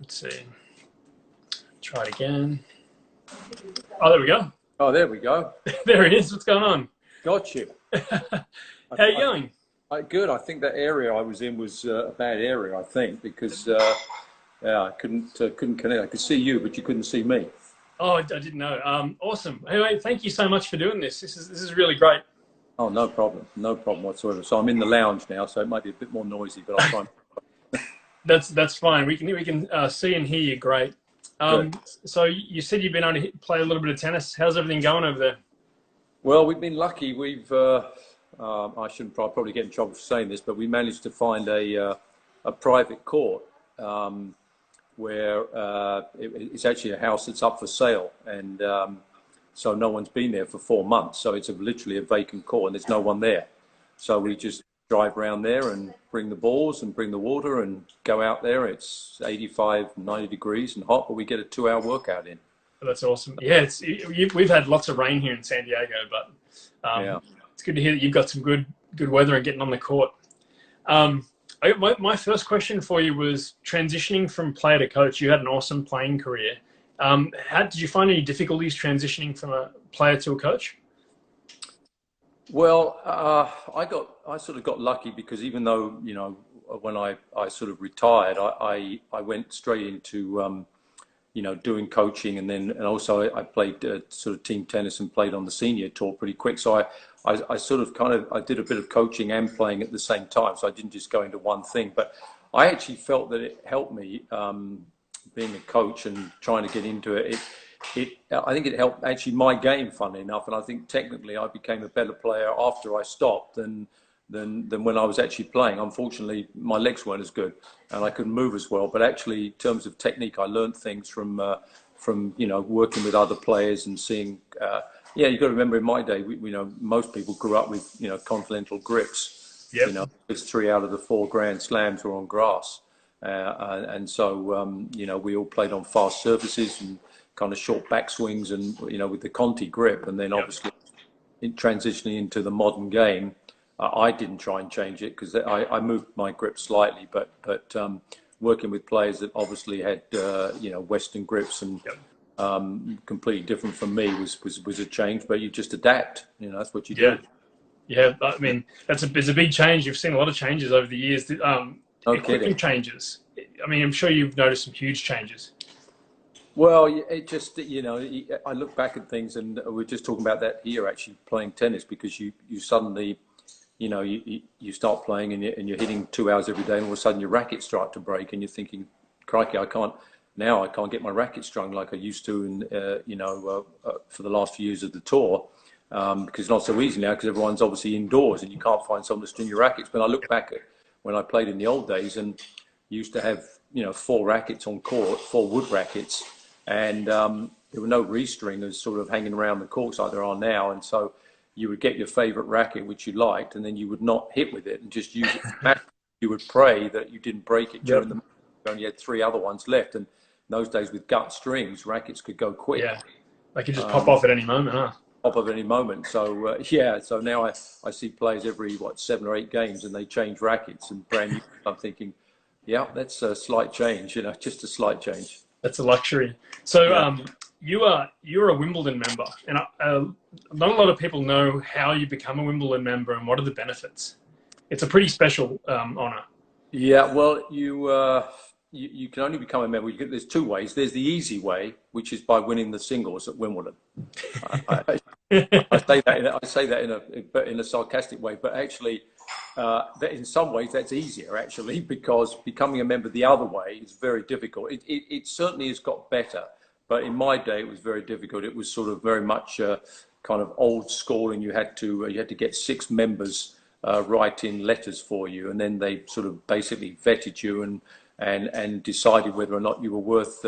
Let's see. Try it again. Oh, there we go. Oh, there we go. There it is. What's going on? Got you. How you going? Good. I think that area I was in was a bad area, I think, because yeah, I couldn't connect. I could see you, but you couldn't see me. Oh, I didn't know. Awesome. Anyway, thank you so much for doing this. This is really great. Oh, no problem. No problem whatsoever. So I'm in the lounge now, so it might be a bit more noisy, but I'll try and... That's fine. We can see and hear you great. So you said you've been able to play a little bit of tennis. How's everything going over there? Well, we've been lucky. We've I shouldn't probably get in trouble for saying this, but we managed to find a private court where it's actually a house that's up for sale, and so no one's been there for 4 months. So it's literally a vacant court, and there's no one there. So we just drive around there and bring the balls and bring the water and go out there. It's 85, 90 degrees and hot, but we get a 2-hour workout in. That's awesome. Yeah, we've had lots of rain here in San Diego, but yeah. It's good to hear that you've got some good weather and getting on the court. My first question for you was transitioning from player to coach. You had an awesome playing career. Did you find any difficulties transitioning from a player to a coach? Well, I sort of got lucky because even though, when I sort of retired, I went straight into, doing coaching, and also I played sort of team tennis and played on the senior tour pretty quick. So I sort of I did a bit of coaching and playing at the same time. So I didn't just go into one thing, but I actually felt that it helped me being a coach and trying to get into it. I think it helped actually my game, funnily enough, and I think technically I became a better player after I stopped than when I was actually playing. Unfortunately, my legs weren't as good and I couldn't move as well. But actually, in terms of technique, I learned things from working with other players and seeing. You've got to remember, in my day, most people grew up with continental grips. Yep. It's 3 out of the 4 Grand Slams were on grass, and so we all played on fast surfaces and kind of short backswings and with the Conti grip, and then obviously in transitioning into the modern game, I didn't try and change it because I moved my grip slightly, but working with players that obviously had Western grips and completely different from me was a change, but you just adapt. That's what you do. Yeah, I mean it's a big change. You've seen a lot of changes over the years. Equipment changes. I mean, I'm sure you've noticed some huge changes. Well, it just, I look back at things, and we're just talking about that here, actually playing tennis, because you suddenly, you start playing and you're hitting 2 hours every day, and all of a sudden your rackets start to break, and you're thinking, crikey, I can't get my racket strung like I used to, for the last few years of the tour, because it's not so easy now because everyone's obviously indoors and you can't find someone to string your rackets. But I look back at when I played in the old days, and you used to have, 4 rackets on court, 4 wood rackets. And there were no restringers sort of hanging around the courts like there are now. And so you would get your favorite racket, which you liked, and then you would not hit with it and just use it for match. You would pray that you didn't break it during the match. You only had 3 other ones left. And in those days with gut strings, rackets could go quick. Yeah, they could just pop off at any moment, huh? Pop off at any moment. So, so now I see players every, 7 or 8 games, and they change rackets and brand new. I'm thinking, yeah, that's a slight change, just a slight change. That's a luxury. So you're a Wimbledon member, and not a lot of people know how you become a Wimbledon member and what are the benefits. It's a pretty special honour. Yeah, well, you can only become a member. There's 2 ways. There's the easy way, which is by winning the singles at Wimbledon. I say that in a sarcastic way, but actually, in some ways that's easier actually, because becoming a member the other way is very difficult. It certainly has got better, but in my day it was very difficult. It was sort of very much kind of old school, and you had to get 6 members write in letters for you, and then they sort of basically vetted you and decided whether or not you were worth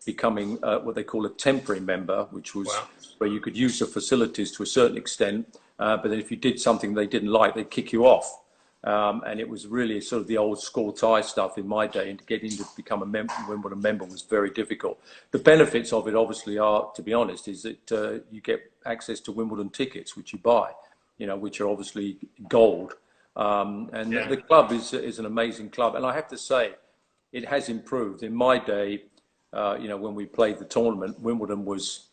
becoming what they call a temporary member, which was where you could use the facilities to a certain extent, but then if you did something they didn't like, they'd kick you off. And it was really sort of the old school tie stuff in my day, and to get in to become a Wimbledon member was very difficult. The benefits of it obviously are, to be honest, is that you get access to Wimbledon tickets, which you buy, which are obviously gold. The club is an amazing club. And I have to say, it has improved. In my day, you know, when we played the tournament, Wimbledon was,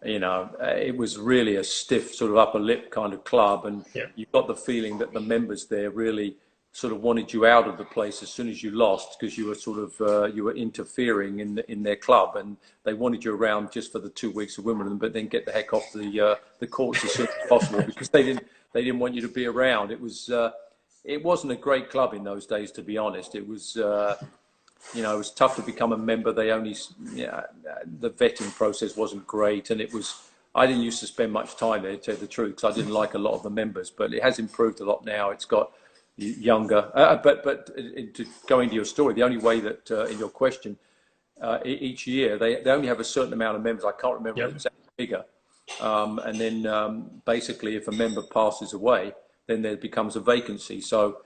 you know, it was really a stiff sort of upper lip kind of club, and you got the feeling that the members there really sort of wanted you out of the place as soon as you lost, because you were sort of you were interfering in their club, and they wanted you around just for the 2 weeks of Wimbledon, but then get the heck off the courts as soon as possible, because they didn't want you to be around. It wasn't a great club in those days, to be honest. It was you know, it was tough to become a member. They only, the vetting process wasn't great, and I didn't used to spend much time there, to tell you the truth, because I didn't like a lot of the members. But it has improved a lot now. It's got younger. But to go into your story, the only way that in your question, each year they only have a certain amount of members. I can't remember the exact figure. And then basically, if a member passes away, then there becomes a vacancy. So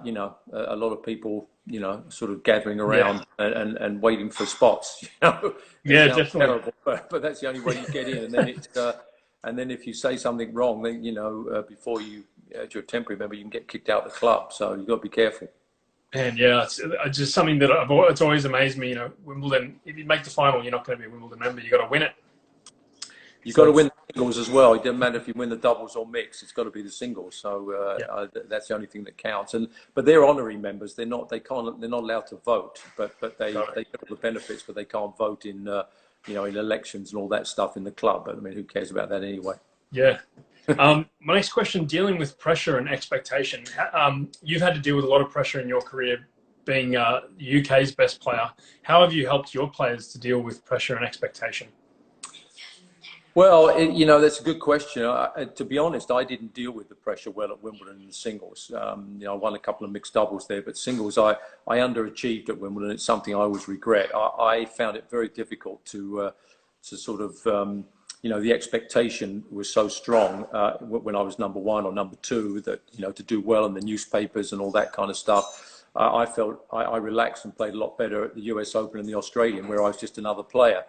you know, a lot of people, you know, sort of gathering around and waiting for spots. You know, definitely. Terrible, but that's the only way you get in. And then and then if you say something wrong, then you know, before you're a temporary member, you can get kicked out of the club. So you've got to be careful. And it's just something that it's always amazed me. You know, Wimbledon. If you make the final, you're not going to be a Wimbledon member. You got to win it. You've got to win the singles as well. It doesn't matter if you win the doubles or mix. It's got to be the singles. So that's the only thing that counts. But they're honorary members. They're not allowed to vote. But they get all the benefits. But they can't vote in you know, in elections and all that stuff in the club. But I mean, who cares about that anyway? Yeah. My next question: dealing with pressure and expectation. You've had to deal with a lot of pressure in your career, being the UK's best player. How have you helped your players to deal with pressure and expectation? Well, you know, that's a good question. To be honest, I didn't deal with the pressure well at Wimbledon in the singles. You know, I won a couple of mixed doubles there, but singles, I underachieved at Wimbledon. It's something I always regret. I found it very difficult to sort of, you know, the expectation was so strong when I was number one or number two that, you know, to do well in the newspapers and all that kind of stuff. I felt I relaxed and played a lot better at the US Open and the Australian, where I was just another player.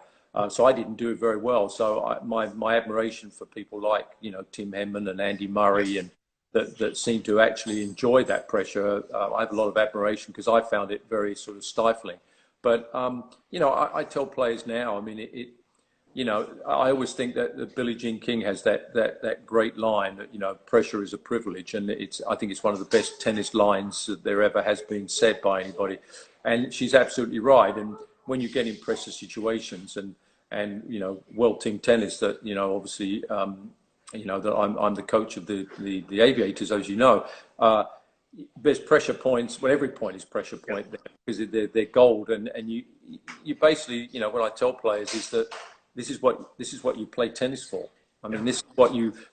So I didn't do it very well. So my admiration for people like, you know, Tim Henman and Andy Murray, and that seem to actually enjoy that pressure. I have a lot of admiration, because I found it very sort of stifling. But, you know, I tell players now, I mean, you know, I always think that Billie Jean King has that great line that, you know, pressure is a privilege. And I think it's one of the best tennis lines that there ever has been said by anybody. And she's absolutely right. And when you get in pressure situations and you know, World Team Tennis, that, you know, obviously, you know, that I'm the coach of the Aviators, as you know, there's pressure points. Well, every point is pressure point there, because they're gold. And you basically, you know, what I tell players is that this is what you play tennis for. I mean, this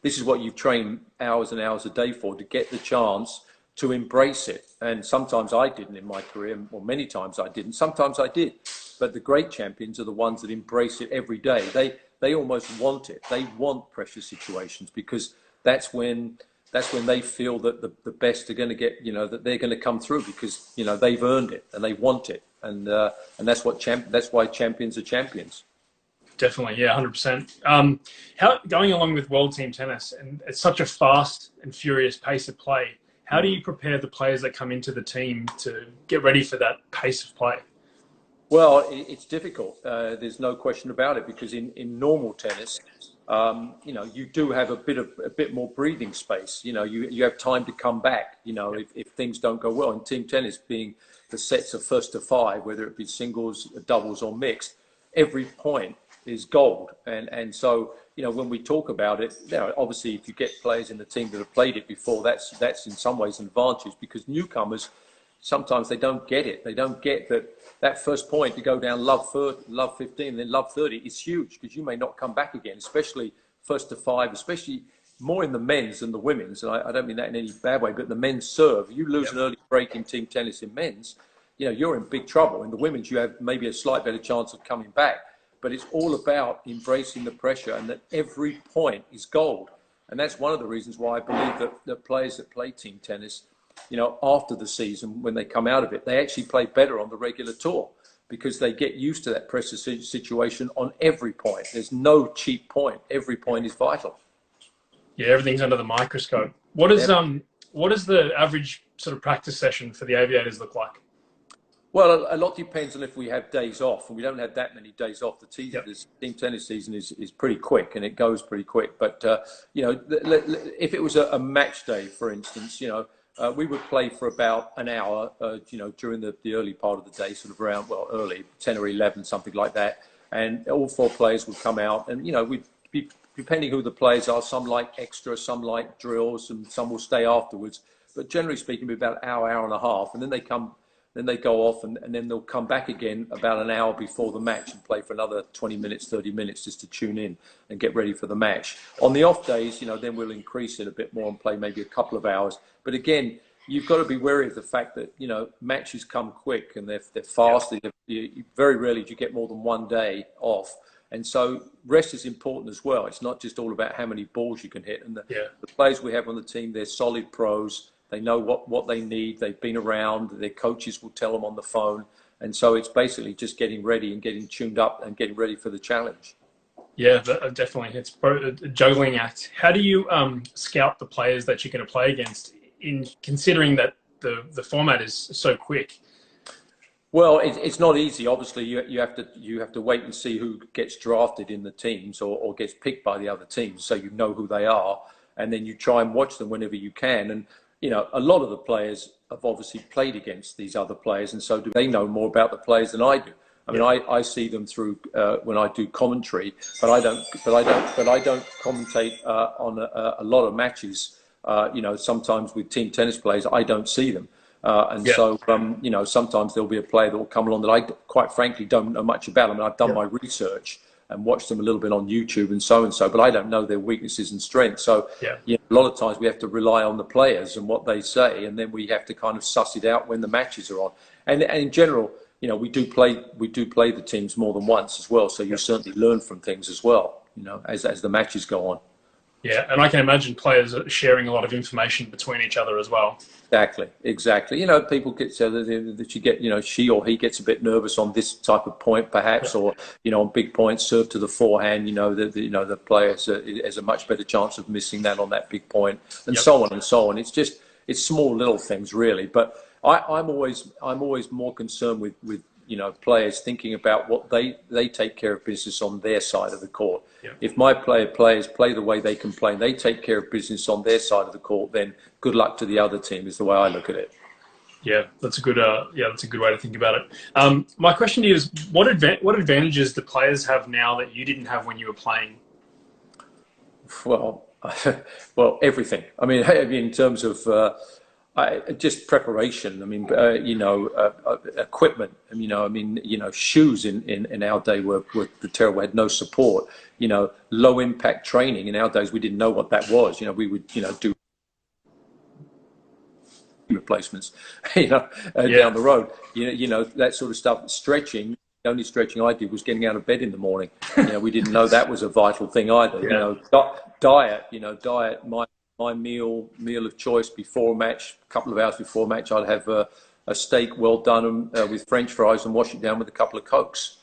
is what you train hours and hours a day for, to get the chance to embrace it. And sometimes I didn't in my career, or many times I didn't. Sometimes I did. But the great champions are the ones that embrace it every day. They almost want it. They want pressure situations, because that's when they feel that the best are going to get, you know, that they're going to come through, because, you know, they've earned it and they want it. And that's why champions are champions. Definitely, yeah, 100%. How, going along with World Team Tennis, and it's such a fast and furious pace of play, how do you prepare the players that come into the team to get ready for that pace of play? Well, it's difficult. There's no question about it, because in normal tennis, you know, you do have a bit more breathing space. You know, you have time to come back. You know, if things don't go well. In team tennis, being the sets of 1st to 5, whether it be singles, doubles, or mixed, every point is gold. And so, you know, when we talk about it, you know, obviously, if you get players in the team that have played it before, that's in some ways an advantage, because newcomers, sometimes they don't get it. They don't get that first point to go down love 15, then love 30 is huge, because you may not come back again, especially 1st to 5, especially more in the men's than the women's. And I don't mean that in any bad way, but the men's serve, you lose an early break in team tennis in men's, you know, you're in big trouble. In the women's, you have maybe a slight better chance of coming back. But it's all about embracing the pressure, and that every point is gold. And that's one of the reasons why I believe that players that play team tennis, you know, after the season, when they come out of it, they actually play better on the regular tour, because they get used to that pressure situation on every point. There's no cheap point. Every point is vital. Yeah, everything's under the microscope. What is the average sort of practice session for the Aviators look like? Well, a lot depends on if we have days off, and we don't have that many days off. The team tennis season is pretty quick, and it goes pretty quick. But you know, if it was a match day, for instance, you know, we would play for about an hour, you know, during the early part of the day, sort of around, well, early 10 or 11, something like that, and all 4 players would come out, and you know, we'd be, depending who the players are, some like extra, some like drills, and some will stay afterwards. But generally speaking, it'd be about an hour, hour and a half, and then they go off, and then they'll come back again about an hour before the match and play for another 20 minutes, 30 minutes just to tune in and get ready for the match. On the off days, you know, then we'll increase it a bit more and play maybe a couple of hours. But again, you've got to be wary of the fact that, you know, matches come quick and they're fast. Very rarely do you get more than 1 day off. And so rest is important as well. It's not just all about how many balls you can hit. And the players we have on the team, they're solid pros. They know what they need. They've been around. Their coaches will tell them on the phone. And so it's basically just getting ready and getting tuned up and getting ready for the challenge. Yeah, definitely. It's a juggling act. How do you scout the players that you're going to play against, in considering that the format is so quick? Well, it's not easy. Obviously, you have to wait and see who gets drafted in the teams or gets picked by the other teams, so you know who they are, and then you try and watch them whenever you can. And you know, a lot of the players have obviously played against these other players, and so do they know more about the players than I do. I mean, I see them through when I do commentary, but I don't commentate on a lot of matches. You know, sometimes with team tennis players, I don't see them, so you know, sometimes there'll be a player that will come along that I, quite frankly, don't know much about. I mean, I've done my research and watched them a little bit on YouTube and so, but I don't know their weaknesses and strengths. So you know, a lot of times we have to rely on the players and what they say, and then we have to kind of suss it out when the matches are on. And in general, you know, we do play the teams more than once as well. So you certainly learn from things as well, you know, as the matches go on. Yeah, and I can imagine players are sharing a lot of information between each other as well. Exactly. You know, people get so that you get, you know, she or he gets a bit nervous on this type of point, perhaps, or you know, on big points, serve to the forehand. You know, the player has a much better chance of missing that on that big point, and so on and so on. It's small little things really, but I'm always more concerned with you know, players thinking about what they take care of business on their side of the court. If my players play the way they can play and they take care of business on their side of the court, then good luck to the other team is the way I look at it. Yeah, that's a good way to think about it. My question to you is, what advantages do players have now that you didn't have when you were playing? Well, everything. I mean, in terms of just preparation. I mean, you know, equipment. You know, shoes in our day were terrible. We had no support. You know, low impact training in our days. We didn't know what that was. You know, we would, you know, do replacements. You know, down the road. You know that sort of stuff. Stretching. The only stretching I did was getting out of bed in the morning. You know, we didn't know that was a vital thing either. You know, diet. You know, diet. My meal of choice before a match, a couple of hours before a match, I'd have a steak well done with French fries and wash it down with a couple of Cokes.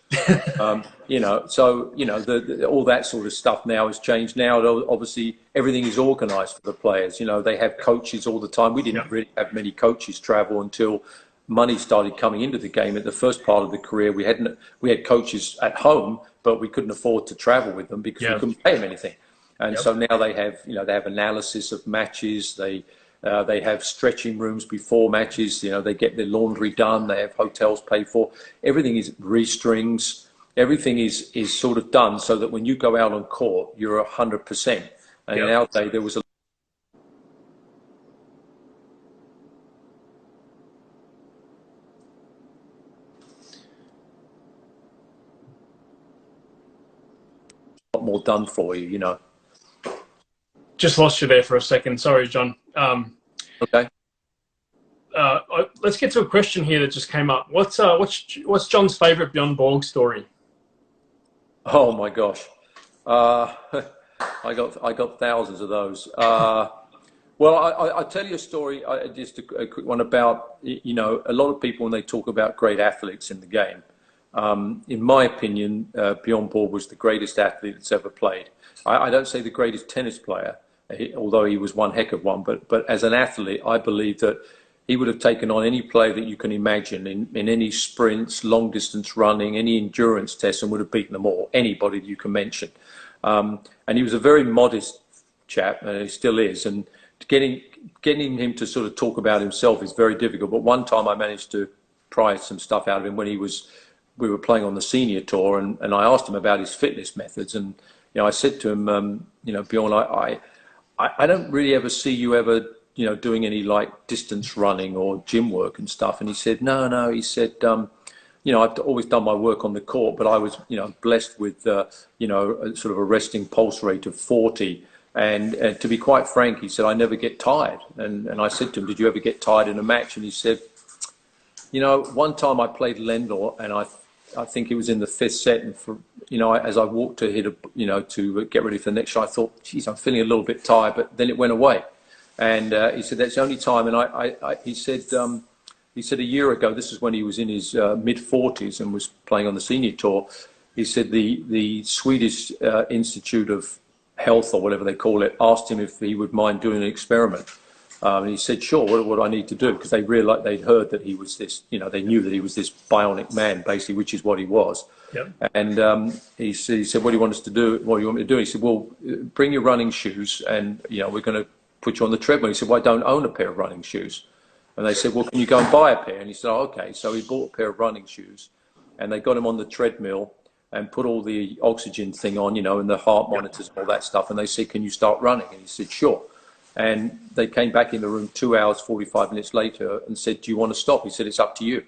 You know, so you know all that sort of stuff now has changed. Now, obviously, everything is organised for the players. You know, they have coaches all the time. We didn't really have many coaches travel until money started coming into the game. At the first part of the career, we had coaches at home, but we couldn't afford to travel with them because we couldn't pay them anything. And so now they have analysis of matches. They have stretching rooms before matches. You know, they get their laundry done. They have hotels paid for. Everything is restrings. Everything is sort of done so that when you go out on court, you're 100%. And in our day, there was a lot more done for you. You know. Just lost you there for a second. Sorry, John. Okay. Let's get to a question here that just came up. What's John's favourite Bjorn Borg story? Oh my gosh, I got thousands of those. Well, I'll tell you a story. Just a quick one about, you know, a lot of people when they talk about great athletes in the game. In my opinion, Bjorn Borg was the greatest athlete that's ever played. I don't say the greatest tennis player, although he was one heck of one, but as an athlete, I believe that he would have taken on any player that you can imagine in any sprints, long distance running, any endurance tests, and would have beaten them all, anybody that you can mention. And he was a very modest chap, and he still is. And getting him to sort of talk about himself is very difficult. But one time I managed to pry some stuff out of him when we were playing on the senior tour, and I asked him about his fitness methods. And I said to him, Bjorn, I don't really ever see you ever doing any like distance running or gym work and stuff. And he said, no. He said, I've always done my work on the court, but I was, blessed with, a sort of a resting pulse rate of 40. And to be quite frank, he said, I never get tired. And I said to him, did you ever get tired in a match? And he said, one time I played Lendl, and I think it was in the 5th set. And for, as I walked to hit to get ready for the next shot, I thought, geez, I'm feeling a little bit tired, but then it went away. And he said, that's the only time. And he said a year ago, this is when he was in his mid-40s and was playing on the senior tour. He said the Swedish Institute of Health, or whatever they call it, asked him if he would mind doing an experiment. And he said, sure, what do I need to do? Because they realized, they'd heard that he was this, they knew that he was this bionic man, basically, which is what he was. Yep. And he said, what do you want us to do? What do you want me to do? He said, well, bring your running shoes, and, we're going to put you on the treadmill. He said, well, I don't own a pair of running shoes. And they said, well, can you go and buy a pair? And he said, oh, okay. So he bought a pair of running shoes, and they got him on the treadmill and put all the oxygen thing on, and the heart monitors and all that stuff. And they said, can you start running? And he said, sure. And they came back in the room 2 hours, 45 minutes later and said, do you want to stop? He said, it's up to you.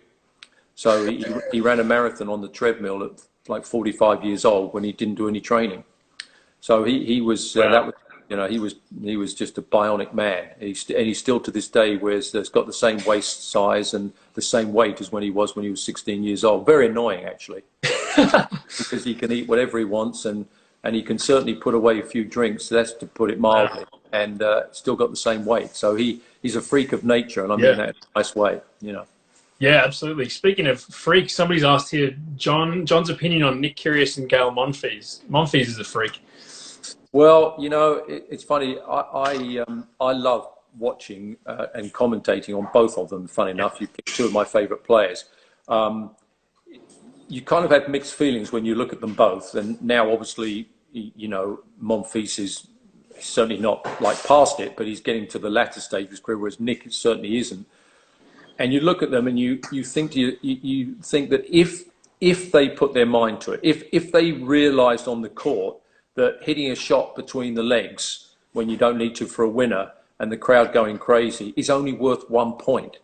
So he ran a marathon on the treadmill at like 45 years old when he didn't do any training. So he was, wow. He was just a bionic man. And he still to this day has got the same waist size and the same weight as when he was 16 years old. Very annoying, actually, because he can eat whatever he wants, and he can certainly put away a few drinks. So that's to put it mildly, and still got the same weight. So he's a freak of nature, and I mean that in a nice way, Yeah, absolutely. Speaking of freaks, somebody's asked here, John's opinion on Nick Kyrgios and Gael Monfils. Monfils is a freak. Well, it's funny. I love watching and commentating on both of them. Funny enough, you picked two of my favourite players. You kind of have mixed feelings when you look at them both. And now, obviously, Monfils is certainly not like past it, but he's getting to the latter stage of his career, whereas Nick certainly isn't. And you look at them and you think that if they put their mind to it, if they realised on the court that hitting a shot between the legs when you don't need to for a winner and the crowd going crazy is only worth 1 point.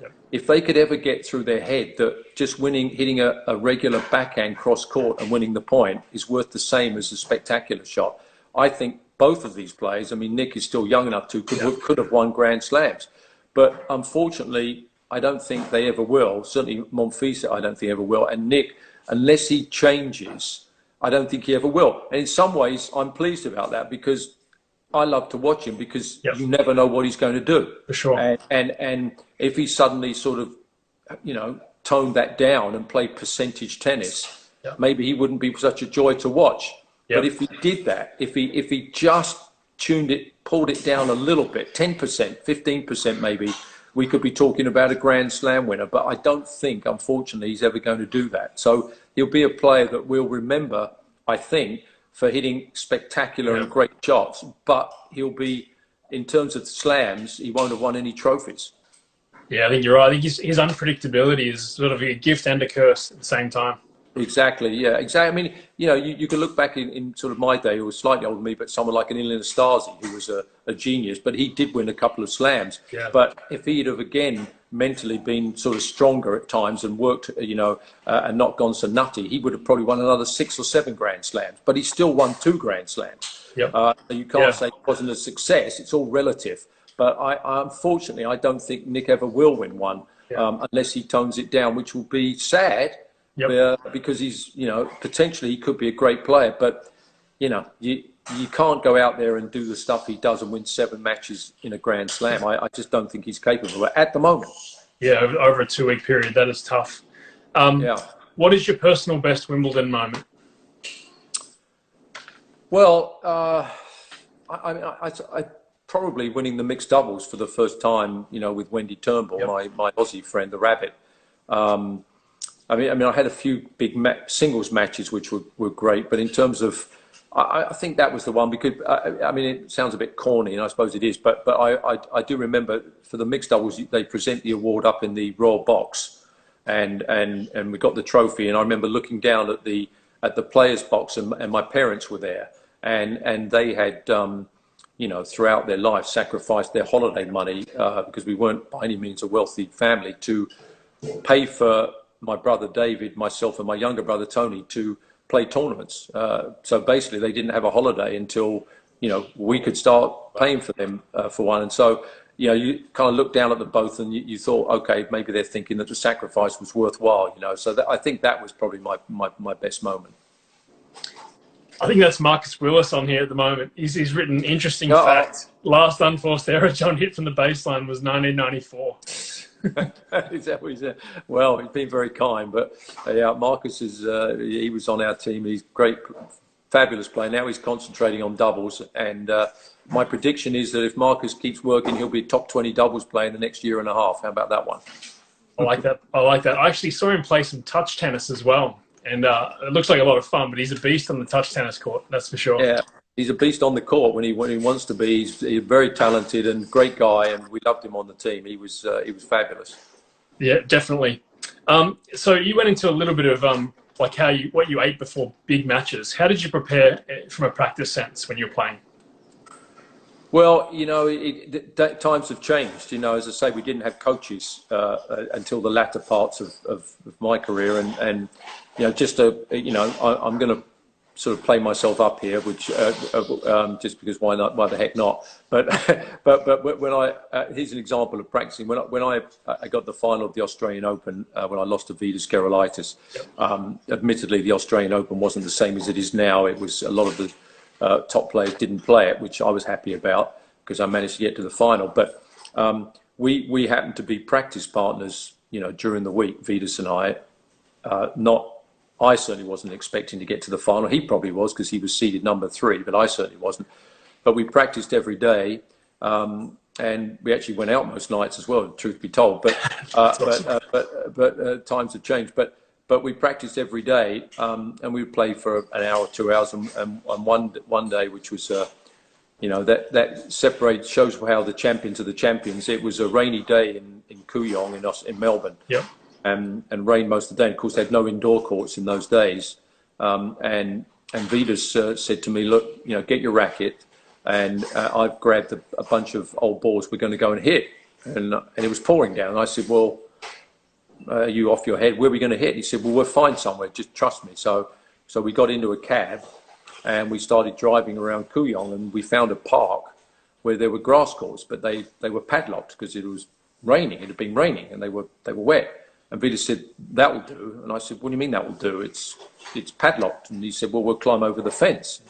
Yep. If they could ever get through their head that just hitting a regular backhand cross court and winning the point is worth the same as a spectacular shot, I think both of these players, I mean, Nick is still young enough to, could have won Grand Slams. But unfortunately, I don't think they ever will. Certainly Monfils, I don't think ever will. And Nick, unless he changes, I don't think he ever will. And in some ways, I'm pleased about that, because I love to watch him, because you never know what he's going to do. For sure. And if he suddenly sort of, toned that down and played percentage tennis, maybe he wouldn't be such a joy to watch. Yep. But if he did that, if he just pulled it down a little bit, 10%, 15% maybe, we could be talking about a Grand Slam winner. But I don't think, unfortunately, he's ever going to do that. So he'll be a player that we'll remember, I think, for hitting spectacular and great shots. But he'll be, in terms of slams, he won't have won any trophies. Yeah, I think you're right. I think his unpredictability is sort of a gift and a curse at the same time. Exactly, yeah, exactly. I mean, you can look back in sort of my day, who was slightly older than me, but someone like an Ilan Stasi, who was a genius, but he did win a couple of slams. Yeah. But if he'd have, again, mentally been sort of stronger at times and worked, and not gone so nutty, he would have probably won another 6 or 7 Grand Slams. But he still won 2 Grand Slams. Yep. You can't say it wasn't a success. It's all relative. But unfortunately, I don't think Nick ever will win one, unless he tones it down, which will be sad. Yep. Because he's, potentially he could be a great player, but, you can't go out there and do the stuff he does and win 7 matches in a Grand Slam. I just don't think he's capable at the moment. Yeah, over a 2-week period, that is tough. What is your personal best Wimbledon moment? Well, probably winning the mixed doubles for the first time, you know, with Wendy Turnbull, my Aussie friend, the Rabbit. I mean, I had a few big singles matches which were great, but in terms of, I think that was the one because I mean, it sounds a bit corny, and I suppose it is, but I do remember for the mixed doubles they present the award up in the Royal Box, and we got the trophy, and I remember looking down at the players' box, and my parents were there, and they had you know, throughout their life sacrificed their holiday money because we weren't by any means a wealthy family to pay for my brother David, myself, and my younger brother Tony to play tournaments. So basically, they didn't have a holiday until, you know, we could start paying for them for one. And so, you know, you kind of look down at them both, and you thought, okay, maybe they're thinking that the sacrifice was worthwhile. You know, so I think that was probably my best moment. I think that's Marcus Willis on here at the moment. He's written interesting fact. Last unforced error John hit from the baseline was 1994. Is that what he said? Well, he's been very kind, but yeah, Marcus is he was on our team. He's great, fabulous player. Now he's concentrating on doubles, and my prediction is that if Marcus keeps working, he'll be a top 20 doubles player in the next year and a half. How about that one? I like that. I actually saw him play some touch tennis as well, and it looks like a lot of fun. But he's a beast on the touch tennis court, that's for sure. Yeah. He's a beast on the court when he wants to be. He's very talented and great guy, and we loved him on the team. He was fabulous. Yeah, definitely. So you went into a little bit of like what you ate before big matches. How did you prepare from a practice sense when you were playing? Well, you know, times have changed. You know, as I say, we didn't have coaches until the latter parts of my career, and you know, just I'm going to sort of play myself up here, which just because why not? Why the heck not? But when here's an example of practicing. When I got the final of the Australian Open when I lost to Vidas Gerulaitis. Admittedly, the Australian Open wasn't the same as it is now. It was a lot of the top players didn't play it, which I was happy about because I managed to get to the final. But we happened to be practice partners, you know, during the week. Vidas and I, I certainly wasn't expecting to get to the final. He probably was because he was seeded number 3, but I certainly wasn't. But we practiced every day, and we actually went out most nights as well, truth be told. But times have changed. But we practiced every day, and we would play for an hour, 2 hours, and one day, which was, you know, that shows how the champions are the champions. It was a rainy day in Kooyong in Melbourne. Yep. And rain most of the day. Of course, they had no indoor courts in those days. And Vidas said to me, look, you know, get your racket. And I've grabbed a bunch of old balls. We're going to go and hit. And it was pouring down. And I said, well, are you off your head? Where are we going to hit? He said, well, we'll find somewhere. Just trust me. So we got into a cab and we started driving around Kooyong, and we found a park where there were grass courts, but they were padlocked because it was raining. It had been raining and they were wet. And Vidas said, that will do. And I said, what do you mean that will do? It's padlocked. And he said, well, we'll climb over the fence.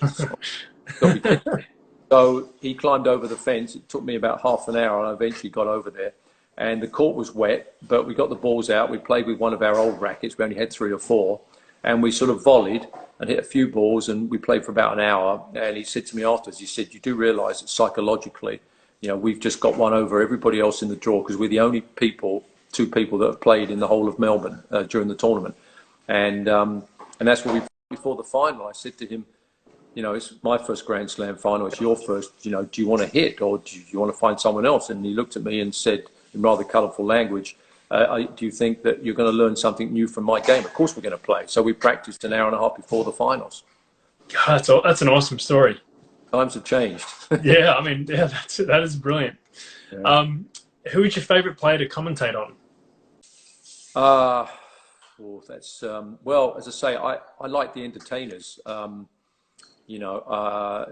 So he climbed over the fence. It took me about half an hour, and I eventually got over there. And the court was wet, but we got the balls out. We played with one of our old rackets. We only had 3 or 4. And we sort of volleyed and hit a few balls, and we played for about an hour. And he said to me afterwards, he said, you do realise that psychologically, you know, we've just got one over everybody else in the draw because we're the only 2 people that have played in the whole of Melbourne during the tournament. And that's what we, before the final, I said to him, you know, it's my first Grand Slam final, it's your first, you know, do you want to hit or do you want to find someone else? And he looked at me and said in rather colourful language, do you think that you're going to learn something new from my game? Of course we're going to play. So we practiced an hour and a half before the finals. God, that's an awesome story. Times have changed. Yeah, I mean, yeah, that is brilliant. Yeah. Who is your favourite player to commentate on? That's well, as I say, I like the entertainers. You know,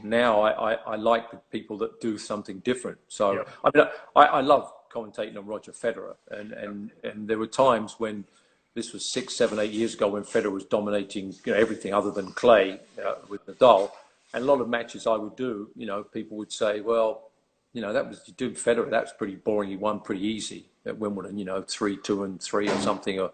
now I like the people that do something different. So yeah. I mean, I love commentating on Roger Federer, and there were times when this was 6, 7, 8 years ago when Federer was dominating, you know, everything other than clay with Nadal, and a lot of matches I would do, you know, people would say, well, you know, that was you did Federer, that was pretty boring. He won pretty easy at Wimbledon, you know, 3-2 and 3 or something. And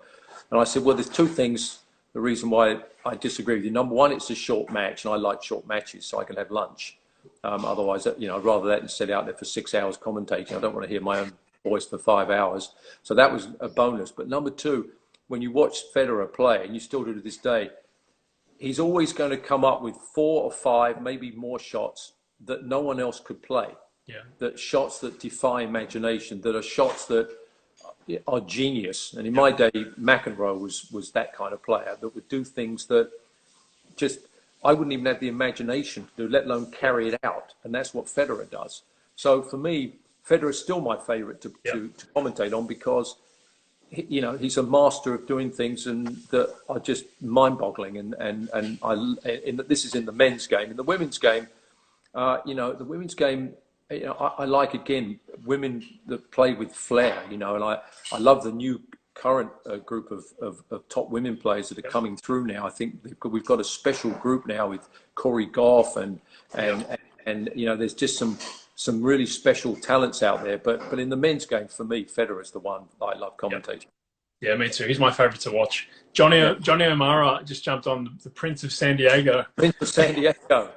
I said, well, there's 2 things. The reason why I disagree with you. Number one, it's a short match, and I like short matches, so I can have lunch. Otherwise, you know, I'd rather that than sit out there for 6 hours commentating. I don't want to hear my own voice for 5 hours. So that was a bonus. But number two, when you watch Federer play, and you still do to this day, he's always going to come up with 4 or 5, maybe more shots that no one else could play. Yeah. That shots that defy imagination, that are shots that are genius. And in my day, McEnroe was that kind of player that would do things that just I wouldn't even have the imagination to do, let alone carry it out. And that's what Federer does. So for me, Federer is still my favourite to commentate on, because you know, he's a master of doing things and that are just mind-boggling. And this is in the men's game. In the women's game, you know, the women's game, you know, I like, again, women that play with flair, you know, and I love the new current group of top women players that are coming through now. I think we've got a special group now with Corey Goff and you know, there's just some really special talents out there. But in the men's game, for me, Federer is the one I love commentating. Yeah, me too. He's my favourite to watch. Johnny O'Mara just jumped on, the Prince of San Diego. Prince of San Diego.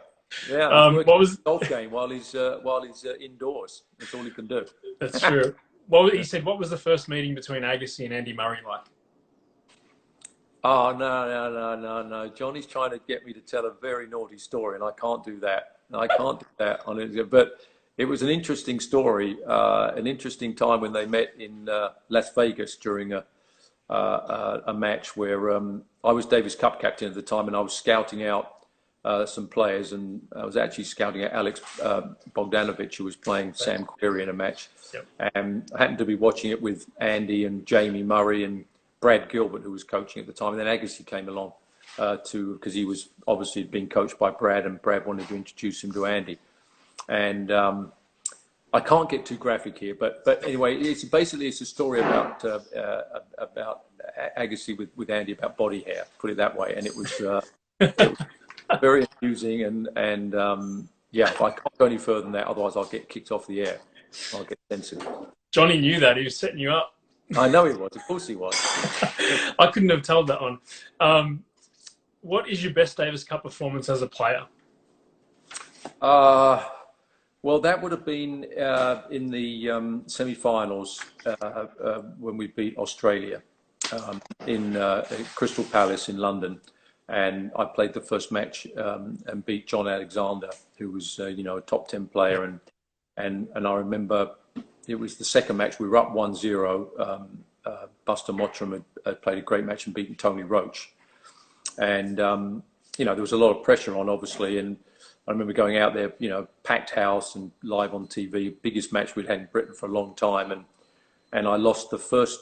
Yeah. What was the golf game while he's indoors? That's all he can do. That's true. Well, he said, what was the first meeting between Agassi and Andy Murray like? Oh, no. Johnny's trying to get me to tell a very naughty story, and I can't do that. I can't do that on it. But it was an interesting story, an interesting time when they met in Las Vegas during a match where I was Davis Cup captain at the time, and I was scouting out some players, and I was actually scouting out Alex Bogdanovic, who was playing Sam Querrey in a match. Yep. And I happened to be watching it with Andy and Jamie Murray and Brad Gilbert, who was coaching at the time. And then Agassi came along because he was obviously being coached by Brad, and Brad wanted to introduce him to Andy. And I can't get too graphic here, but anyway, it's a story about Agassi with Andy about body hair, put it that way. And it was very amusing, and yeah, I can't go any further than that, otherwise I'll get kicked off the air. I'll get sensitive. Johnny knew that. He was setting you up. I know he was. Of course he was. I couldn't have told that one. What is your best Davis Cup performance as a player? Well, that would have been in the semi-finals when we beat Australia in Crystal Palace in London. And I played the first match and beat John Alexander, who was, you know, a top 10 player. And I remember it was the second match. We were up 1-0. Buster Mottram had played a great match and beaten Tony Roach. And, you know, there was a lot of pressure on, obviously. And I remember going out there, you know, packed house and live on TV, biggest match we'd had in Britain for a long time. And I lost the first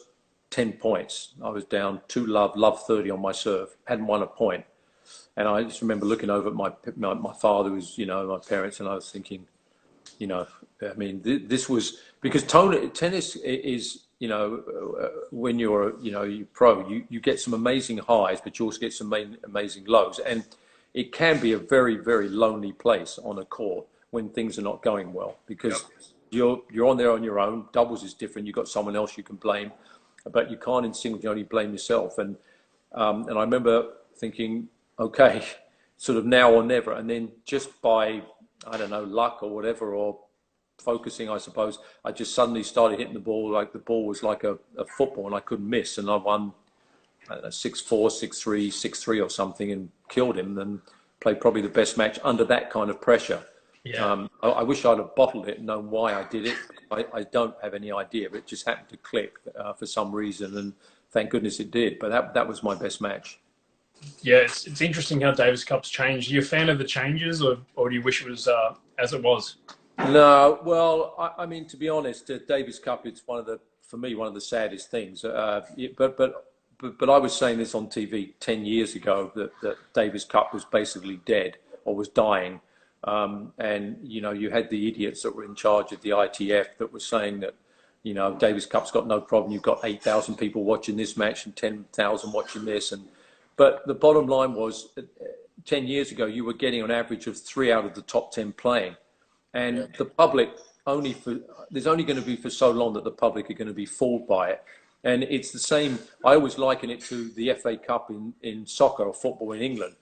10 points. I was down 2-love 30 on my serve, hadn't won a point. And I just remember looking over at my father, who's, you know, my parents, and I was thinking, you know, I mean, this was because tennis is, you know, when you're, you know, you're pro, you get some amazing highs, but you also get some amazing lows. And it can be a very, very lonely place on a court when things are not going well, because you're on there on your own. Doubles is different. You've got someone else you can blame, but you can't in singles, you only blame yourself. And I remember thinking, okay, sort of now or never. And then just by, I don't know, luck or whatever, or focusing, I suppose, I just suddenly started hitting the ball like the ball was like a football, and I couldn't miss. And I won, I don't know, 6-4, 6-3, 6-3 or something, and killed him, and played probably the best match under that kind of pressure. Yeah. I wish I'd have bottled it and known why I did it. I don't have any idea, but it just happened to click for some reason, and thank goodness it did. But that was my best match. Yeah, it's interesting how Davis Cup's changed. Are you a fan of the changes, or do you wish it was as it was? No, well, I mean, to be honest, Davis Cup, it's for me, one of the saddest things. But I was saying this on TV 10 years ago, that Davis Cup was basically dead or was dying. And, you know, you had the idiots that were in charge of the ITF that were saying that, you know, Davis Cup's got no problem. You've got 8,000 people watching this match and 10,000 watching this. But the bottom line was, 10 years ago, you were getting an average of 3 out of the top 10 playing. And the public there's only going to be for so long that the public are going to be fooled by it. And it's the same. I always liken it to the FA Cup in soccer or football in England,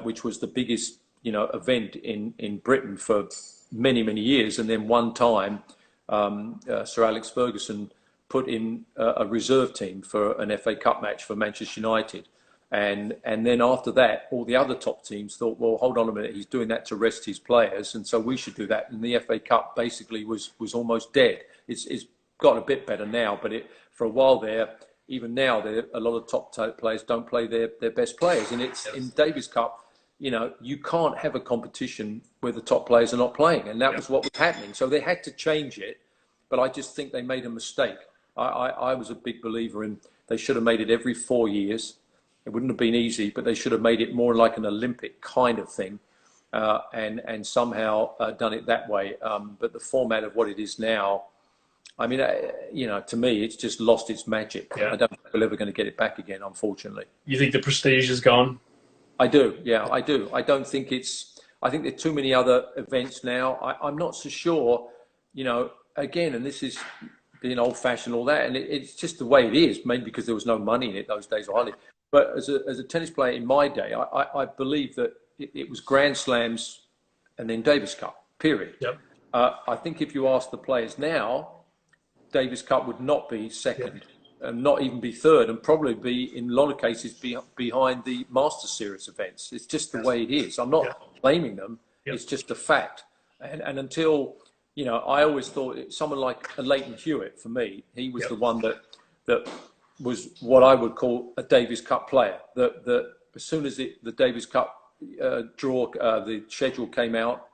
which was the biggest, event in Britain for many, many years. And then one time, Sir Alex Ferguson put in a reserve team for an FA Cup match for Manchester United. And then after that, all the other top teams thought, well, hold on a minute, he's doing that to rest his players, and so we should do that. And the FA Cup basically was almost dead. It's got a bit better now, but for a while there, even now, a lot of top players don't play their best players. And it's in Davis Cup, you can't have a competition where the top players are not playing, and that was what was happening. So they had to change it, but I just think they made a mistake. I was a big believer in they should have made it every 4 years. It wouldn't have been easy, but they should have made it more like an Olympic kind of thing, and somehow done it that way. But the format of what it is now, I mean, to me, it's just lost its magic. I don't think we're ever going to get it back again, unfortunately. You think the prestige is gone? I do, yeah, I do. I don't think I think there are too many other events now. I'm not so sure, again, and this is being old-fashioned, all that, and it's just the way it is, maybe because there was no money in it those days, hardly. But as a tennis player in my day, I believe that it was Grand Slams and then Davis Cup, period. Yep. I think if you ask the players now, Davis Cup would not be second, and not even be third, and probably be, in a lot of cases, behind the Master Series events. It's just the way it is. I'm not blaming them. Yep. It's just a fact. And until, I always thought someone like a Leighton Hewitt, for me, he was the one that was what I would call a Davis Cup player. That as soon as the Davis Cup the schedule came out,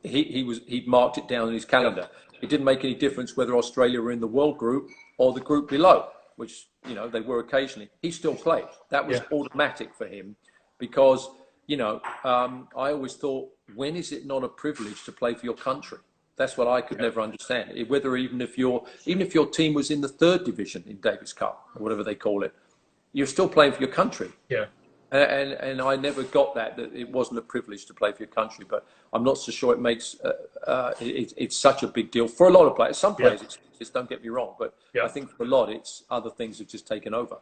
he'd marked it down in his calendar. It didn't make any difference whether Australia were in the world group or the group below, which they were occasionally. He still played. That was automatic for him, because I always thought, when is it not a privilege to play for your country? That's what I could never understand. Whether even if your team was in the third division in Davis Cup or whatever they call it, you're still playing for your country. Yeah. And I never got that it wasn't a privilege to play for your country. But I'm not so sure it makes it's such a big deal for a lot of players. Some players, just don't get me wrong, but I think for a lot, it's other things have just taken over.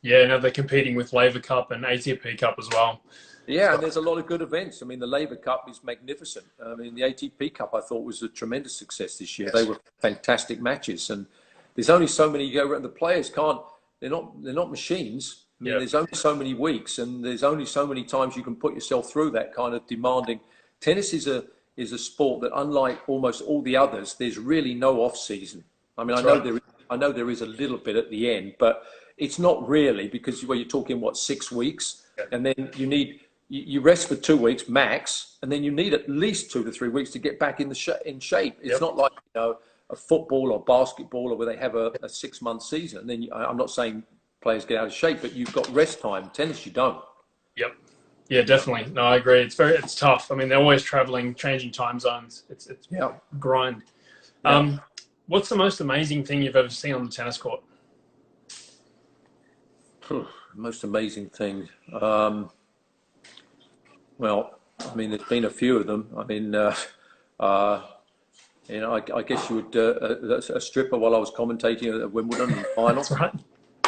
Yeah, no, they're competing with Laver Cup and ATP Cup as well. Yeah, and there's a lot of good events. I mean, the Laver Cup is magnificent. I mean, the ATP Cup, I thought, was a tremendous success this year. They were fantastic matches, and there's only so many the players can't. They're not machines. I mean, there's only so many weeks, and there's only so many times you can put yourself through that kind of demanding. Tennis is a sport that, unlike almost all the others, there's really no off season. I mean, I know there is a little bit at the end, but it's not really, because you're talking 6 weeks, and then you rest for 2 weeks max, and then you need at least 2 to 3 weeks to get back in shape. It's not like a football or basketball, or where they have a 6-month season. And then I'm not saying players get out of shape, but you've got rest time. Tennis, you don't. Yep. Yeah, definitely. No, I agree. It's tough. I mean, they're always traveling, changing time zones. It's grind. Yeah. What's the most amazing thing you've ever seen on the tennis court? Most amazing thing. Well, I mean, there's been a few of them. I mean, I guess you would a stripper while I was commentating at Wimbledon in the final. That's right.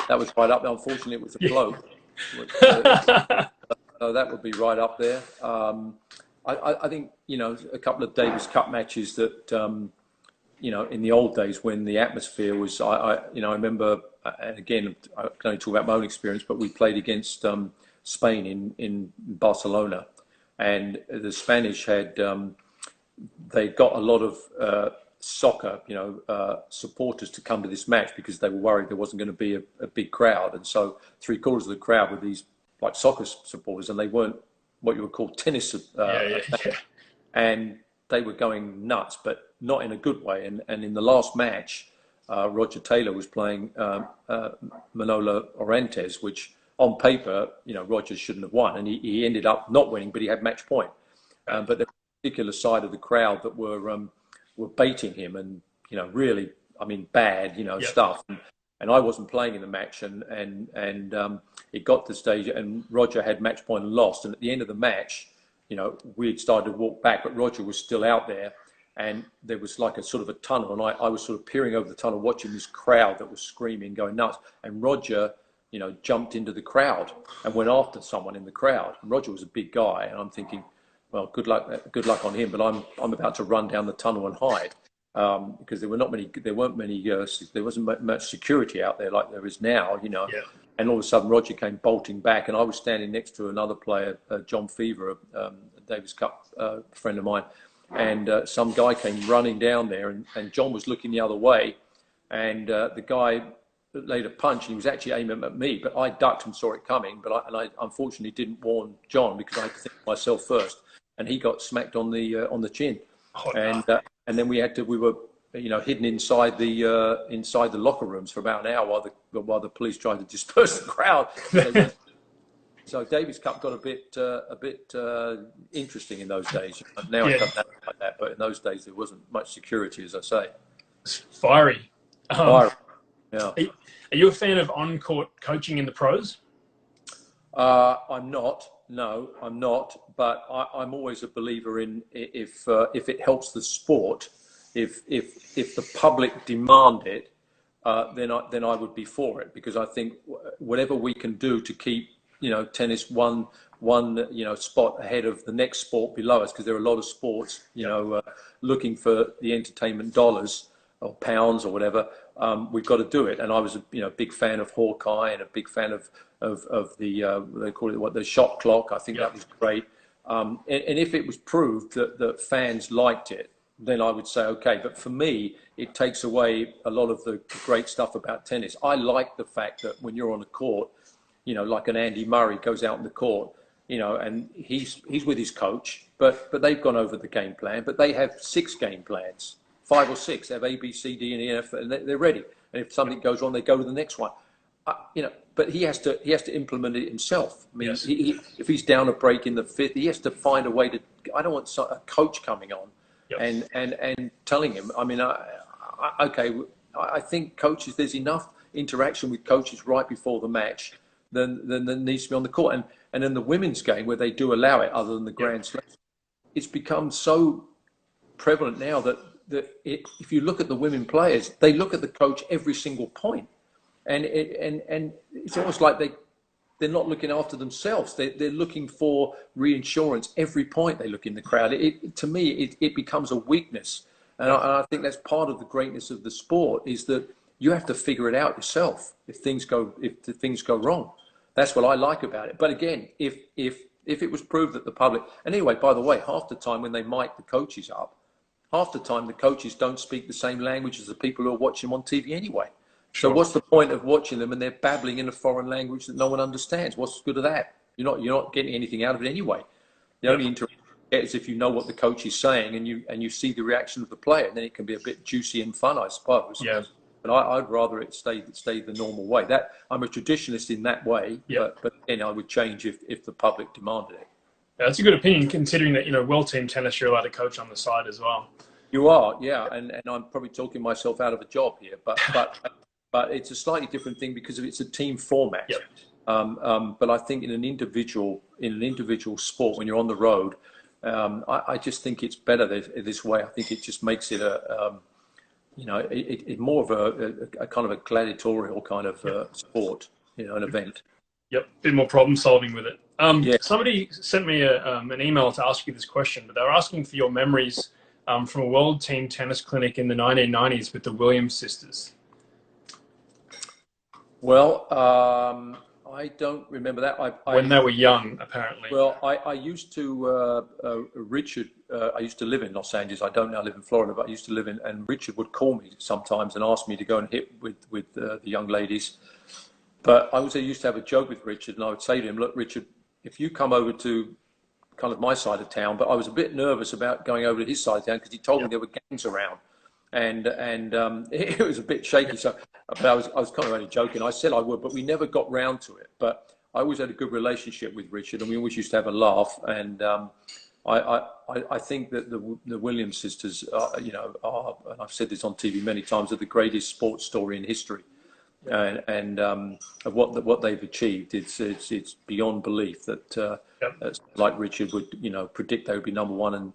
That was right up there. Unfortunately, it was a bloke. So that would be right up there. I think a couple of Davis Cup matches that in the old days when the atmosphere was. I remember, and again, I can only talk about my own experience, but we played against Spain in Barcelona, and the Spanish had they got a lot of soccer, supporters to come to this match, because they were worried there wasn't going to be a big crowd, and so 3/4 of the crowd were these like soccer supporters, and they weren't what you would call tennis, and they were going nuts, but not in a good way. And in the last match, Roger Taylor was playing Manolo Orantes, which on paper, Roger shouldn't have won, and he ended up not winning, but he had match point. But there was a particular side of the crowd that were baiting him, and really, I mean, bad, stuff. And I wasn't playing in the match, and it got to the stage, and Roger had match point and lost. And at the end of the match, we had started to walk back, but Roger was still out there, and there was like a sort of a tunnel, and I was sort of peering over the tunnel, watching this crowd that was screaming, going nuts. And Roger, jumped into the crowd and went after someone in the crowd. And Roger was a big guy, and I'm thinking, well, good luck on him. But I'm about to run down the tunnel and hide because there wasn't much security out there like there is now, you know. Yeah. And all of a sudden, Roger came bolting back, and I was standing next to another player, John Fever, a Davis Cup friend of mine, and some guy came running down there, and John was looking the other way, and the guy laid a punch, and he was actually aiming at me, but I ducked and saw it coming, but I unfortunately didn't warn John because I had to think of myself first, and he got smacked on the chin, and then we were hidden inside the locker rooms for about an hour while the police tried to disperse the crowd. So Davis Cup got a bit interesting in those days. Now it doesn't happen like that, but in those days there wasn't much security, as I say. It's fiery. Fiery. Yeah. Are you a fan of on-court coaching in the pros? I'm not. No, I'm not. But I'm always a believer in if it helps the sport, if the public demand it, then I would be for it, because I think whatever we can do to keep tennis one spot ahead of the next sport below us, because there are a lot of sports looking for the entertainment dollars or pounds or whatever. We've got to do it. And I was a big fan of Hawkeye and a big fan of the they call it the shot clock. I think that was great. And if it was proved that fans liked it, then I would say okay. But for me, it takes away a lot of the great stuff about tennis. I like the fact that when you're on a court, like an Andy Murray goes out in the court, and he's with his coach, but they've gone over the game plan, but they have 6 game plans, 5 or 6. They have A, B, C, D, and E, and F, and they're ready. And if something goes wrong, they go to the next one. But he has to implement it himself. I mean, yes. If he's down a break in the 5th, he has to find a way to. I don't want a coach coming on and telling him. I mean, I think coaches. There's enough interaction with coaches right before the match than needs to be on the court. And in the women's game, where they do allow it, other than the Grand Slam, it's become so prevalent now that if you look at the women players, they look at the coach every single point. And it's almost like they're not looking after themselves. They're looking for reinsurance every point they look in the crowd. To me, it becomes a weakness. And I think that's part of the greatness of the sport, is that you have to figure it out yourself if things go wrong. That's what I like about it. But again, if it was proved that the public, and anyway, by the way, half the time when they mic the coaches up, half the time the coaches don't speak the same language as the people who are watching them on TV anyway. Sure. So what's the point of watching them and they're babbling in a foreign language that no one understands? What's good of that? You're not getting anything out of it anyway. The only interaction is if you know what the coach is saying and you see the reaction of the player, and then it can be a bit juicy and fun, I suppose. Yeah. But I'd rather it stay the normal way. That I'm a traditionalist in that way, but then I would change if the public demanded it. Yeah, that's a good opinion, considering that World Team Tennis, you're allowed to coach on the side as well. You are, yeah, and I'm probably talking myself out of a job here, but it's a slightly different thing because it's a team format. Yep. But I think in an individual sport, when you're on the road, I just think it's better this way. I think it just makes it it's more of a kind of a gladiatorial kind of sport, an event. Yep, a bit more problem solving with it. Somebody sent me an email to ask you this question, but they were asking for your memories from a World Team Tennis clinic in the 1990s with the Williams sisters. Well, I don't remember that. When they were young, apparently. Well, I used to, Richard, I used to live in Los Angeles. I don't now live in Florida, but I used to live and Richard would call me sometimes and ask me to go and hit with the young ladies. But I also used to have a joke with Richard, and I would say to him, look, Richard, if you come over to kind of my side of town, but I was a bit nervous about going over to his side of town because he told me there were gangs around. And it was a bit shaky. So, but I was kind of only joking. I said I would, but we never got round to it. But I always had a good relationship with Richard, and we always used to have a laugh. And I think that the Williams sisters, are, and I've said this on TV many times, are the greatest sports story in history. And of what they've achieved, it's beyond belief that like Richard would predict they would be number one and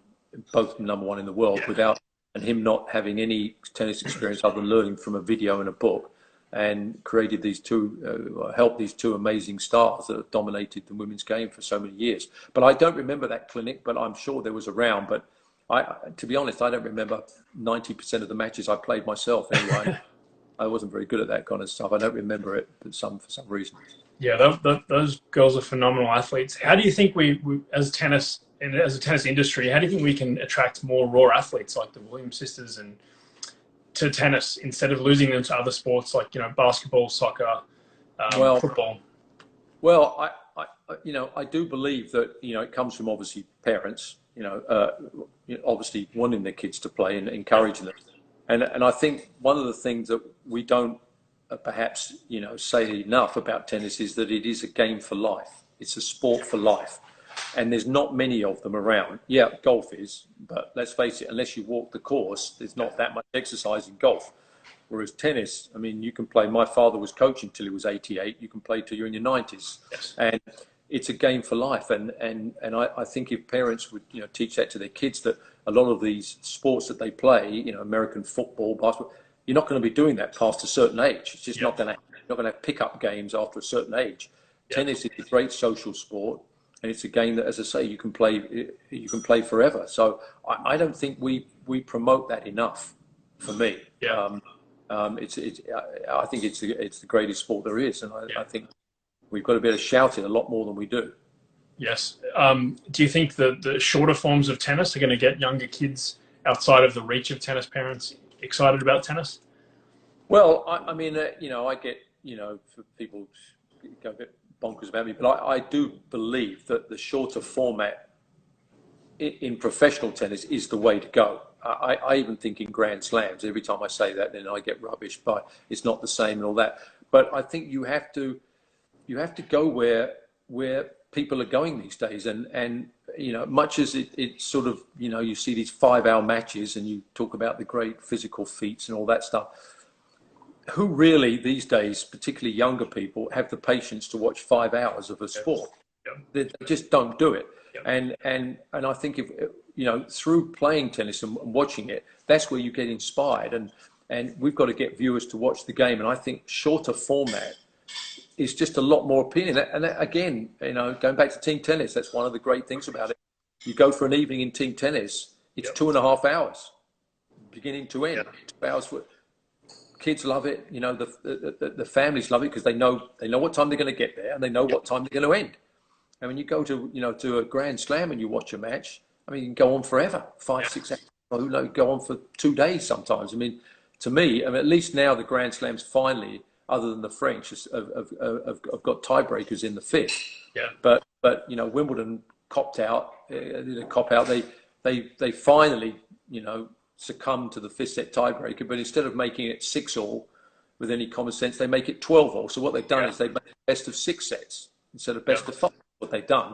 both number one in the world without. And him not having any tennis experience other than learning from a video and a book, and created these two, helped these two amazing stars that have dominated the women's game for so many years. But I don't remember that clinic, but I'm sure there was around. But to be honest, I don't remember 90% of the matches I played myself anyway. I wasn't very good at that kind of stuff. I don't remember it for some reason. Yeah, those girls are phenomenal athletes. How do you think we as tennis and as a tennis industry, how do you think we can attract more raw athletes like the Williams sisters and to tennis instead of losing them to other sports like, you know, basketball, soccer, football? Well, I do believe that, you know, it comes from obviously parents, obviously wanting their kids to play and encouraging them. And I think one of the things that we don't perhaps, you know, say enough about tennis is that it is a game for life. It's a sport for life. And there's not many of them around. Yeah, golf is, but let's face it, unless you walk the course, there's not that much exercise in golf. Whereas tennis, I mean, you can play. My father was coaching till he was 88. You can play till you're in your 90s. Yes. And it's a game for life. And I think if parents would, you know, teach that to their kids, that a lot of these sports that they play, you know, American football, basketball, you're not going to be doing that past a certain age. It's just not going to have pickup games after a certain age. Tennis is a great social sport. And it's a game that, as I say, you can play forever. So I don't think we promote that enough. For me, I think it's the greatest sport there is, and I think we've got to be able to shout it a lot more than we do. Yes. Do you think the shorter forms of tennis are going to get younger kids outside of the reach of tennis parents excited about tennis? Well, I mean, you know, I get, you know, for people go a bit bonkers about me, but I do believe that the shorter format in professional tennis is the way to go. I even think in Grand Slams, every time I say that, then I get rubbish by it's not the same and all that. But I think you have to go where people are going these days, and you know, much as it's sort of, you know, you see these 5-hour matches and you talk about the great physical feats and all that stuff. Who really these days, particularly younger people, have the patience to watch 5 hours of a sport? They just don't do it. And I think if, you know, through playing tennis and watching it, that's where you get inspired. And we've got to get viewers to watch the game. And I think shorter format is just a lot more appealing. And again, you know, going back to team tennis, that's one of the great things about it. You go for an evening in team tennis, it's 2.5 hours, beginning to end. 2 hours. Kids love it. You know, the families love it because they know what time they're going to get there and they know what time they're going to end. And when you go to, you know, to a Grand Slam and you watch a match, I mean, you can go on forever, 5-6 hours. Who knows, go on for 2 days sometimes. I mean, to me, I mean, at least now the Grand Slams finally, other than the French, have got tiebreakers in the fifth. Yeah. But you know, Wimbledon copped out. They finally, you know, succumbed to the fifth set tiebreaker. But instead of making it 6-all with any common sense, they make it 12-all. So what they've done is they've made best of 6 sets instead of best of 5. What they've done,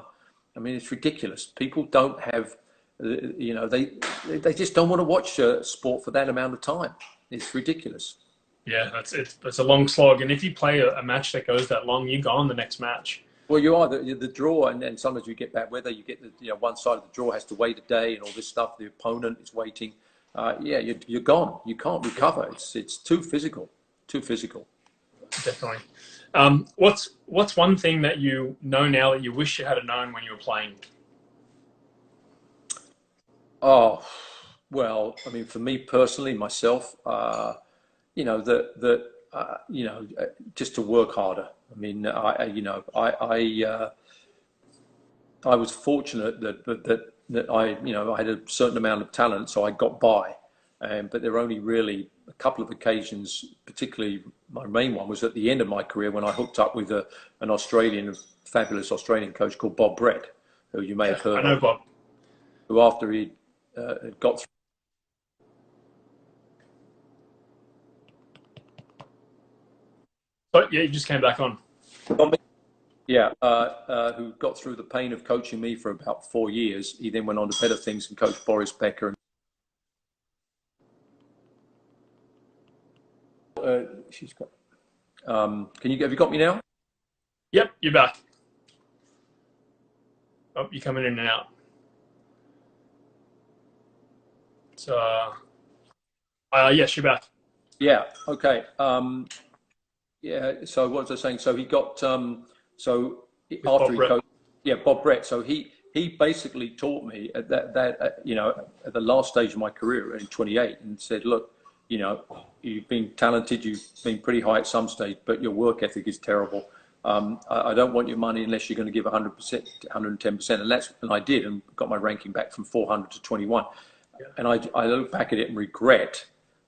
I mean, it's ridiculous. People don't have, you know, they just don't want to watch sport for that amount of time. It's ridiculous. Yeah, it's a long slog, and if you play a match that goes that long, you go on the next match. Well, you are the draw, and then sometimes you get bad weather. You get one side of the draw has to wait a day, and all this stuff. The opponent is waiting. You're gone. You can't recover. It's too physical. Too physical. Definitely. What's one thing that you know now that you wish you had known when you were playing? Oh, well, I mean, for me personally, myself, you know, you know, just to work harder. I mean, I was fortunate that I, you know, I had a certain amount of talent, so I got by. But there were only really a couple of occasions, particularly my main one was at the end of my career when I hooked up with a fabulous Australian coach called Bob Brett, who you may have heard of. I know Bob. Who after he got through. But yeah, you just came back on. Yeah, who got through the pain of coaching me for about 4 years. He then went on to better things and coached Boris Becker. She's got. Have you got me now? Yep, you're back. Oh, you're coming in and out. So, yes, you're back. Yeah. Okay. Yeah. So what was I saying? So he got so With after Bob he Brett. coached, yeah, Bob Brett. So he basically taught me at you know, at the last stage of my career in 28, and said, look, you know, you've been talented, you've been pretty high at some stage, but your work ethic is terrible. I don't want your money unless you're going to give 100%, 110%, and I did, and got my ranking back from 400 to 21. Yeah. And I look back at it and regret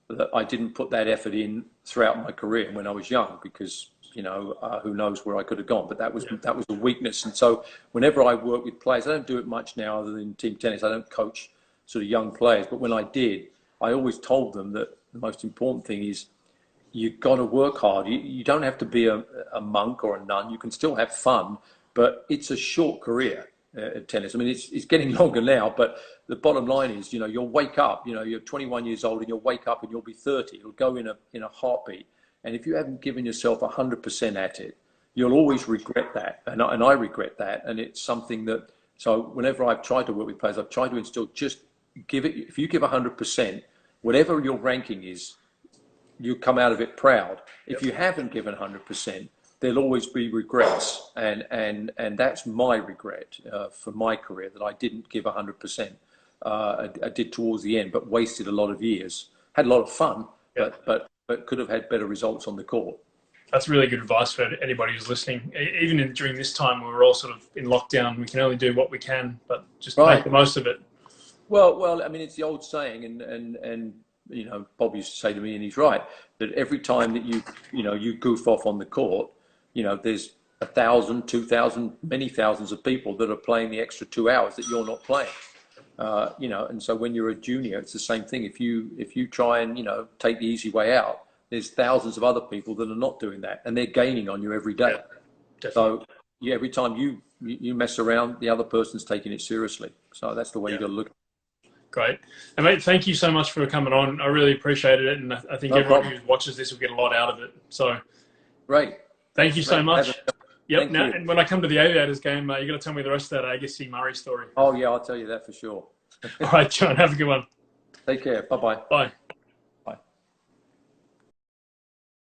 that I didn't put that effort in throughout my career when I was young, because you know, who knows where I could have gone. But that was a weakness. And so whenever I work with players, I don't do it much now other than team tennis. I don't coach sort of young players. But when I did, I always told them that the most important thing is you've got to work hard. You don't have to be a monk or a nun. You can still have fun, but it's a short career at tennis. I mean, it's getting longer now, but the bottom line is, you know, you'll wake up, you know, you're 21 years old and you'll wake up and you'll be 30. It'll go in a heartbeat. And if you haven't given yourself 100% at it, you'll always regret that. And I regret that. And it's something that, so whenever I've tried to work with players, I've tried to instill, just give it, if you give 100%, whatever your ranking is, you come out of it proud. If you haven't given 100%, there'll always be regrets. And that's my regret for my career, that I didn't give 100%. I did towards the end, but wasted a lot of years. Had a lot of fun, but could have had better results on the court. That's really good advice for anybody who's listening. Even during this time, we were all sort of in lockdown. We can only do what we can, but just make the most of it. Well, I mean, it's the old saying, and you know, Bob used to say to me, and he's right, that every time that you goof off on the court, you know, there's 1,000, 2,000, many thousands of people that are playing the extra 2 hours that you're not playing. You know, and so when you're a junior, it's the same thing. If you try and, you know, take the easy way out, there's thousands of other people that are not doing that, and they're gaining on you every day. Yeah, so yeah, every time you mess around, the other person's taking it seriously. So that's the way you got to look. Great. And mate, thank you so much for coming on. I really appreciated it, and I think everyone who watches this will get a lot out of it. So great. Thank you so much. Yep. Now, and when I come to the Aviators game, you got to tell me the rest of that Agassi Murray story. Oh yeah, I'll tell you that for sure. All right, John. Have a good one. Take care. Bye-bye. Bye.